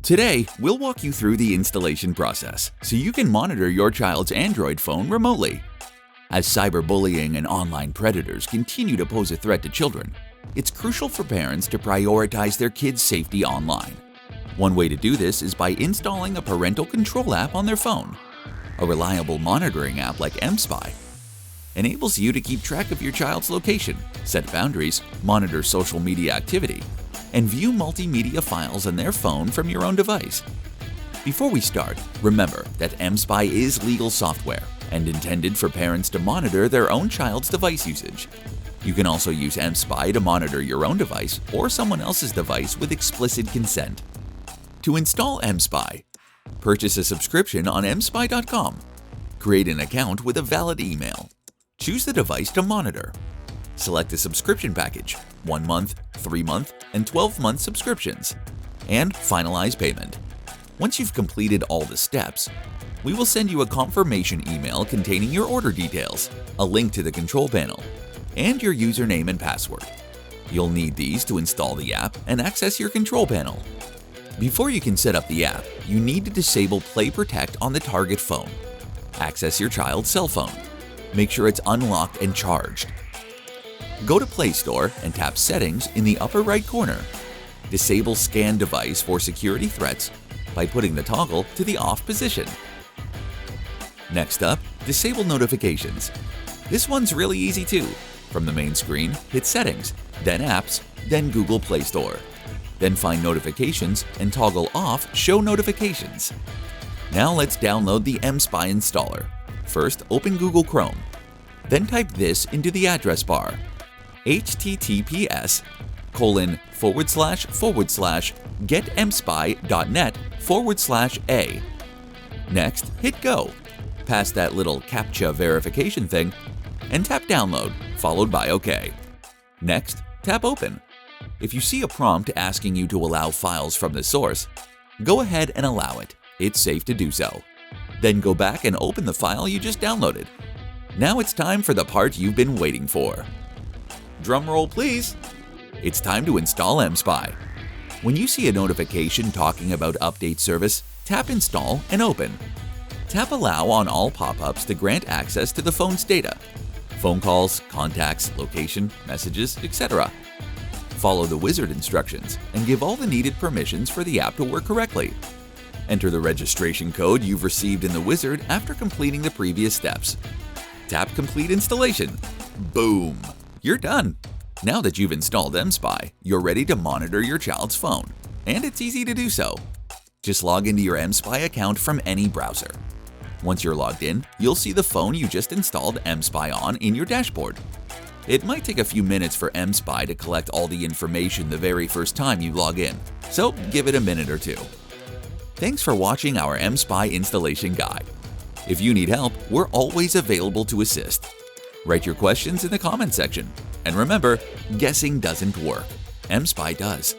Today, we'll walk you through the installation process so you can monitor your child's Android phone remotely. As cyberbullying and online predators continue to pose a threat to children, it's crucial for parents to prioritize their kids' safety online. One way to do this is by installing a parental control app on their phone. A reliable monitoring app like mSpy enables you to keep track of your child's location, set boundaries, monitor social media activity, and view multimedia files on their phone from your own device. Before we start, remember that mSpy is legal software and intended for parents to monitor their own child's device usage. You can also use mSpy to monitor your own device or someone else's device with explicit consent. To install mSpy, purchase a subscription on mSpy.com. Create an account with a valid email. Choose the device to monitor. Select a subscription package, 1 month, 3 month, and 12-month subscriptions, and finalize payment. Once you've completed all the steps, we will send you a confirmation email containing your order details, a link to the control panel, and your username and password. You'll need these to install the app and access your control panel. Before you can set up the app, you need to disable Play Protect on the target phone. Access your child's cell phone. Make sure it's unlocked and charged. Go to Play Store and tap Settings in the upper right corner. Disable Scan Device for security threats by putting the toggle to the off position. Next up, disable notifications. This one's really easy too. From the main screen, hit Settings, then Apps, then Google Play Store. Then find Notifications and toggle off Show Notifications. Now let's download the mSpy installer. First, open Google Chrome. Then type this into the address bar: https://getmspy.net/a. Next, hit Go. Pass that little CAPTCHA verification thing and tap Download, followed by OK. Next, tap Open. If you see a prompt asking you to allow files from the source, go ahead and allow it. It's safe to do so. Then go back and open the file you just downloaded. Now it's time for the part you've been waiting for. Drumroll please! It's time to install mSpy. When you see a notification talking about Update Service, tap Install and Open. Tap Allow on all pop-ups to grant access to the phone's data: phone calls, contacts, location, messages, etc. Follow the wizard instructions and give all the needed permissions for the app to work correctly. Enter the registration code you've received in the wizard after completing the previous steps. Tap Complete Installation. Boom! You're done! Now that you've installed mSpy, you're ready to monitor your child's phone. And it's easy to do so. Just log into your mSpy account from any browser. Once you're logged in, you'll see the phone you just installed mSpy on in your dashboard. It might take a few minutes for mSpy to collect all the information the very first time you log in, so give it a minute or two. Thanks for watching our mSpy installation guide. If you need help, we're always available to assist. Write your questions in the comment section. And remember, guessing doesn't work. mSpy does.